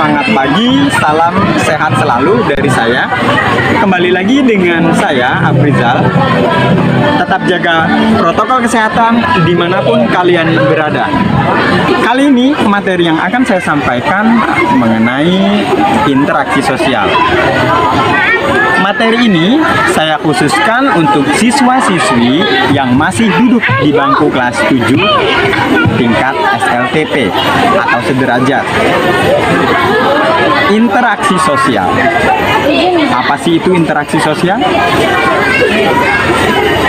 semangat pagi, salam sehat selalu dari saya. Kembali lagi dengan saya, Afrizal. Tetap jaga protokol kesehatan dimanapun kalian berada. Kali ini materi yang akan saya sampaikan mengenai interaksi sosial. Materi ini saya khususkan untuk siswa-siswi yang masih duduk di bangku kelas 7 tingkat SLTP atau sederajat. Interaksi sosial. Apa sih itu interaksi sosial?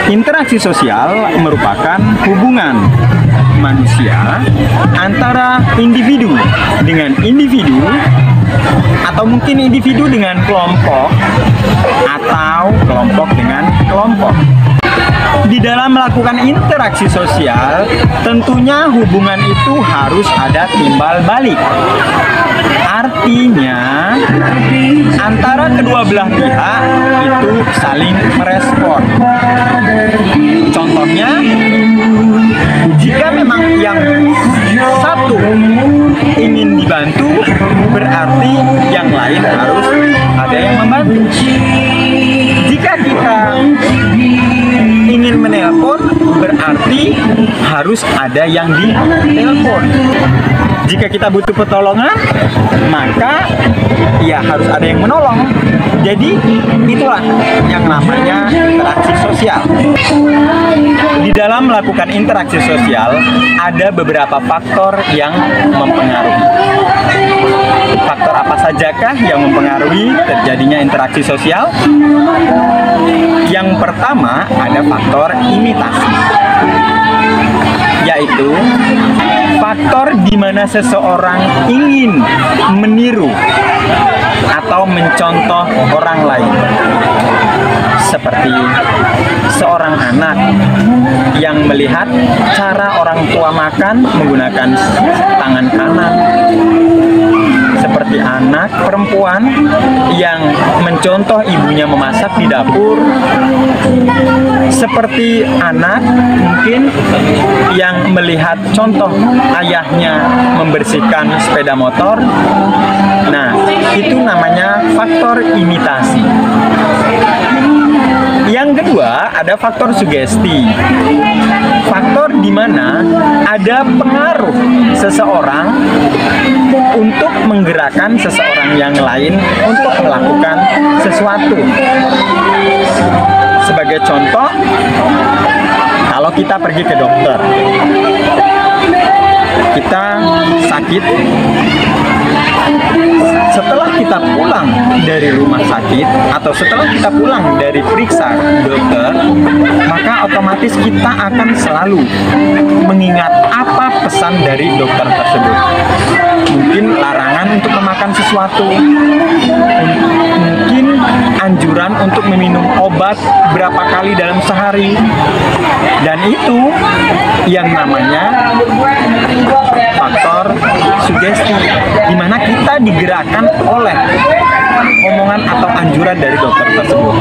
Interaksi sosial merupakan hubungan manusia antara individu dengan individu, atau mungkin individu dengan kelompok, atau kelompok dengan kelompok. Di dalam melakukan interaksi sosial, tentunya hubungan itu harus ada timbal balik. Artinya, antara kedua belah pihak itu saling merespon. Contohnya, jika memang yang satu ingin dibantu, berarti yang lain harus ada yang membantu. Jika kita ingin menelpon, berarti harus ada yang ditelepon. Jika kita butuh pertolongan, maka ya harus ada yang menolong. Jadi itulah yang namanya interaksi sosial. Di dalam melakukan interaksi sosial, ada beberapa faktor yang mempengaruhi. Faktor apa sajakah yang mempengaruhi terjadinya interaksi sosial? Yang pertama ada faktor imitasi, yaitu faktor di mana seseorang ingin meniru atau mencontoh orang lain. Seperti seorang anak yang melihat cara orang tua makan menggunakan tangan kanan. Seperti anak perempuan yang mencontoh ibunya memasak di dapur. Seperti anak mungkin yang melihat contoh ayahnya membersihkan sepeda motor. Nah, itu namanya faktor imitasi. Yang kedua, ada faktor sugesti. Faktor di mana ada pengaruh seseorang untuk menggerakkan seseorang yang lain untuk melakukan sesuatu. Sebagai contoh, kalau kita pergi ke dokter, kita sakit. Setelah kita pulang dari rumah sakit atau setelah kita pulang dari periksa dokter, maka otomatis kita akan selalu mengingat apa pesan dari dokter tersebut. Mungkin larangan untuk memakan sesuatu, mungkin anjuran untuk meminum obat berapa kali dalam sehari, dan itu yang namanya faktor sugesti, di mana kita digerakkan oleh omongan atau anjuran dari dokter tersebut.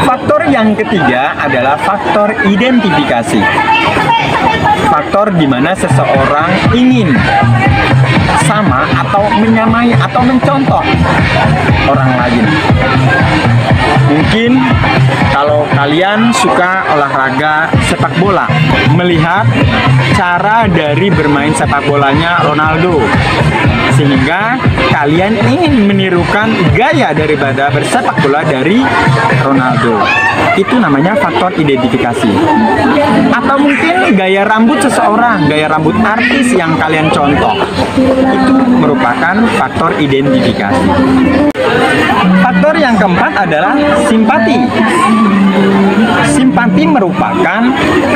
Faktor yang ketiga adalah faktor identifikasi. Faktor di mana seseorang ingin sama atau menyamai atau mencontoh orang lain. Mungkin kalau kalian suka olahraga sepak bola, melihat cara dari bermain sepak bolanya Ronaldo, sehingga kalian ingin menirukan gaya daripada bersepak bola dari Ronaldo. Itu namanya faktor identifikasi. Atau mungkin gaya rambut seseorang, gaya rambut artis yang kalian contoh, itu merupakan faktor identifikasi. Faktor yang keempat adalah simpati. Simpati merupakan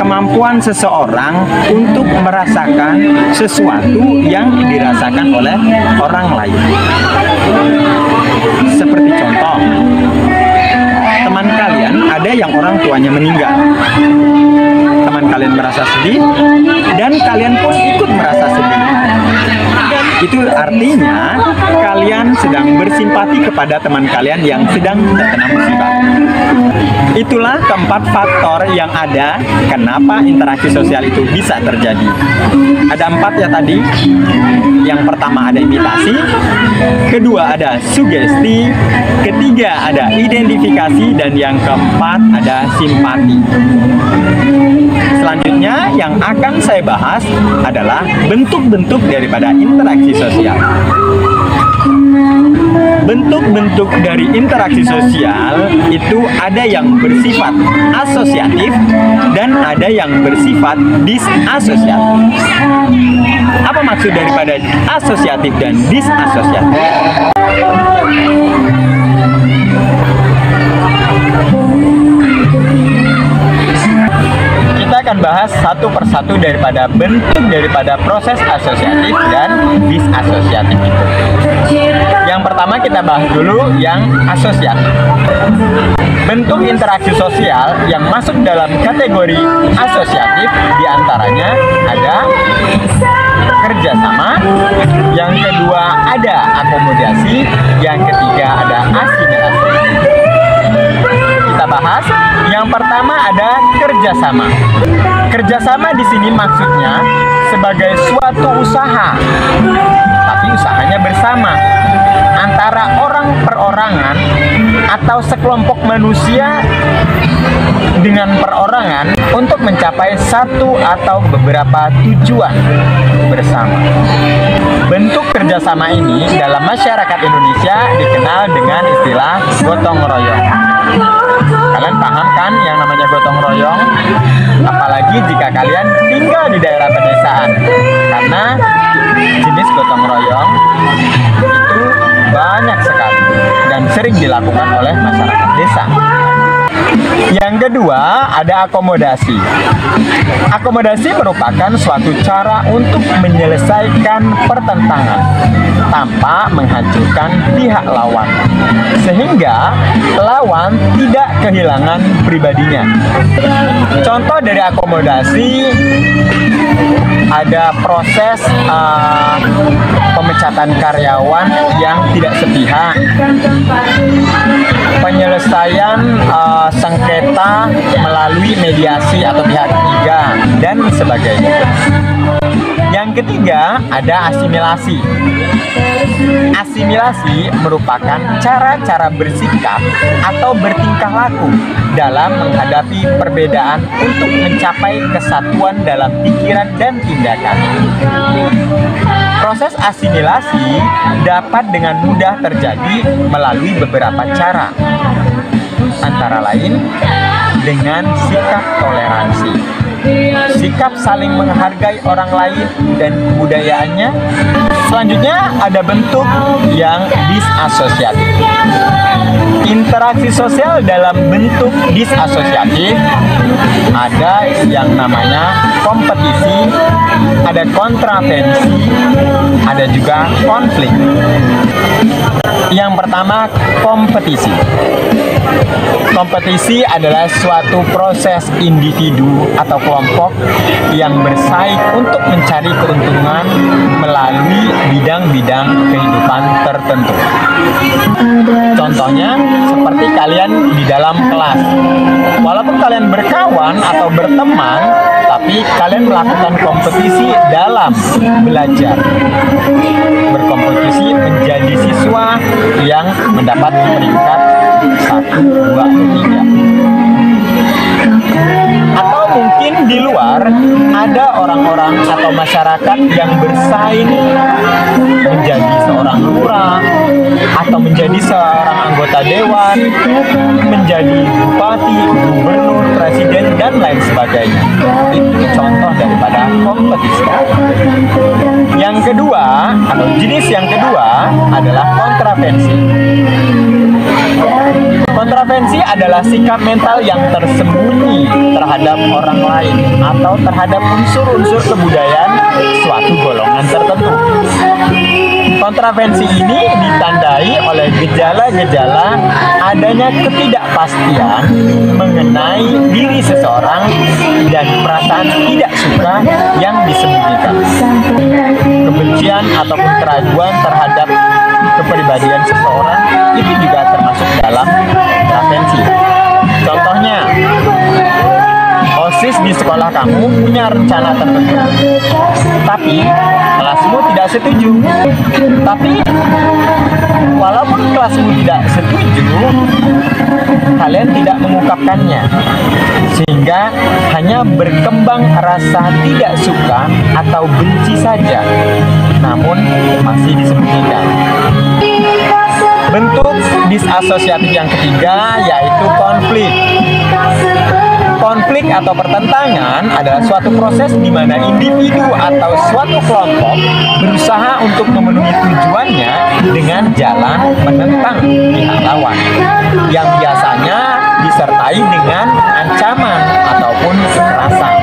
kemampuan seseorang untuk merasakan sesuatu yang dirasakan oleh orang lain. Seperti contoh, teman kalian ada yang orang tuanya meninggal. Teman kalian merasa sedih, dan kalian pun ikut merasa sedih. Dan Itu artinya kalian sedang bersimpati kepada teman kalian yang sedang terkena musibah. Itulah keempat faktor yang ada kenapa interaksi sosial itu bisa terjadi. Ada 4 ya tadi. Yang pertama ada imitasi, kedua ada sugesti, ketiga ada identifikasi, dan yang keempat ada simpati. Selanjutnya yang akan saya bahas adalah bentuk-bentuk daripada interaksi sosial. Bentuk-bentuk dari interaksi sosial itu ada yang bersifat asosiatif dan ada yang bersifat disasosiatif. Apa maksud daripada asosiatif dan disasosiatif? Kita akan bahas satu persatu daripada bentuk daripada proses asosiatif dan disasosiatif itu. Yang pertama kita bahas dulu yang asosiatif. Bentuk interaksi sosial yang masuk dalam kategori asosiatif diantaranya ada kerjasama, yang kedua ada akomodasi, yang ketiga ada asimilasi. Kita bahas. Yang pertama ada kerjasama. Kerjasama di sini maksudnya sebagai suatu usaha, tapi usahanya bersama antara orang perorangan atau sekelompok manusia dengan perorangan untuk mencapai satu atau beberapa tujuan bersama. Bentuk kerjasama ini dalam masyarakat Indonesia dikenal dengan istilah gotong royong. Kalian paham kan yang namanya gotong royong? Apalagi jika kalian tinggal di daerah pedesaan, karena jenis gotong royong itu banyak sekali dan sering dilakukan oleh masyarakat desa. Yang kedua ada akomodasi. Akomodasi merupakan suatu cara untuk menyelesaikan pertentangan tanpa menghancurkan pihak lawan, sehingga lawan tidak kehilangan pribadinya. Contoh dari akomodasi ada proses pemecatan karyawan yang tidak sepihak, penyelesaian sengketa melalui mediasi atau pihak ketiga, dan sebagainya. Yang ketiga ada asimilasi. Asimilasi merupakan cara-cara bersikap atau bertingkah laku dalam menghadapi perbedaan untuk mencapai kesatuan dalam pikiran dan tindakan. Proses asimilasi dapat dengan mudah terjadi melalui beberapa cara, antara lain dengan sikap toleransi, sikap saling menghargai orang lain dan kebudayaannya. Selanjutnya ada bentuk yang disasosiatif. Interaksi sosial dalam bentuk disasosiatif ada yang namanya kompetisi, ada kontravensi, ada juga konflik. Yang pertama, kompetisi. Kompetisi adalah suatu proses individu atau kelompok yang bersaing untuk mencari keuntungan melalui bidang-bidang kehidupan tertentu. Contohnya seperti kalian di dalam kelas. Walaupun kalian berkawan atau berteman, tapi kalian melakukan kompetisi dalam belajar. Berkompetisi menjadi siswa yang mendapat peringkat 1, 2, atau 3. Atau mungkin di luar ada orang-orang atau masyarakat yang bersaing menjadi seorang lurah atau menjadi seorang anggota dewan, menjadi bupati, gubernur, presiden, dan lain sebagainya. Itu contoh daripada kompetisi. Yang kedua, atau jenis yang kedua adalah kontravensi. Kontravensi adalah sikap mental yang tersembunyi terhadap orang lain atau terhadap unsur-unsur kebudayaan suatu golongan tertentu. Kontravensi ini ditandai oleh gejala-gejala adanya ketidakpastian mengenai diri seseorang dan perasaan tidak suka yang disembunyikan. Kebencian ataupun keraguan terhadap kepribadian seseorang itu juga termasuk dalam kontravensi. Contohnya, OSIS di sekolah kamu punya rencana tertentu, tapi kelasmu tidak setuju. Tapi walaupun kelasmu tidak setuju, kalian tidak mengungkapkannya, sehingga hanya berkembang rasa tidak suka atau benci saja, namun masih disembunyikan. Bentuk disasosiatif yang ketiga yaitu konflik. Konflik atau pertentangan adalah suatu proses di mana individu atau suatu kelompok berusaha untuk memenuhi tujuannya dengan jalan menentang pihak lawan, yang biasanya disertai dengan ancaman ataupun kekerasan.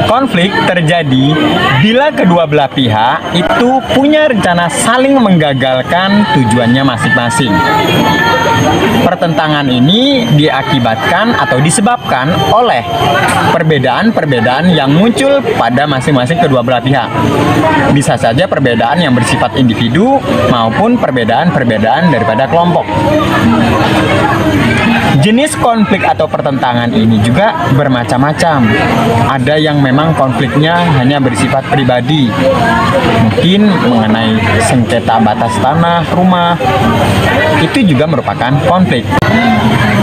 Konflik terjadi bila kedua belah pihak itu punya rencana saling menggagalkan tujuannya masing-masing. Pertentangan ini diakibatkan atau disebabkan oleh perbedaan-perbedaan yang muncul pada masing-masing kedua belah pihak. Bisa saja perbedaan yang bersifat individu maupun perbedaan-perbedaan daripada kelompok. Jenis konflik atau pertentangan ini juga bermacam-macam. Ada yang memang konfliknya hanya bersifat pribadi, mungkin mengenai sengketa batas tanah, rumah, itu juga merupakan konflik.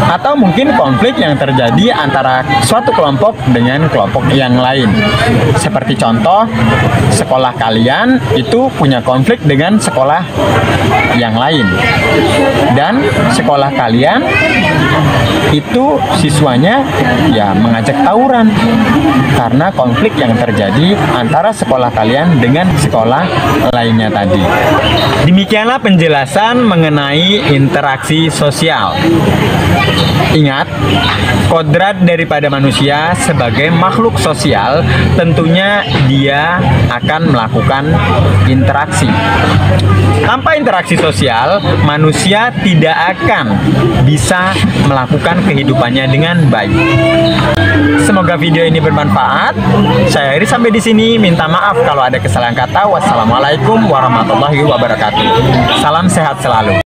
Atau mungkin konflik yang terjadi antara suatu kelompok dengan kelompok yang lain. Seperti contoh, sekolah kalian itu punya konflik dengan sekolah yang lain. Dan sekolah kalian itu siswanya ya mengajak tawuran karena konflik yang terjadi antara sekolah kalian dengan sekolah lainnya tadi. Demikianlah penjelasan mengenai interaksi sosial. Ingat, kodrat daripada manusia sebagai makhluk sosial tentunya dia akan melakukan interaksi. Tanpa interaksi sosial, manusia tidak akan bisa melakukan kehidupannya dengan baik. Semoga video ini bermanfaat. Saya akhiri sampai di sini. Minta maaf kalau ada kesalahan kata. Wassalamualaikum warahmatullahi wabarakatuh. Salam sehat selalu.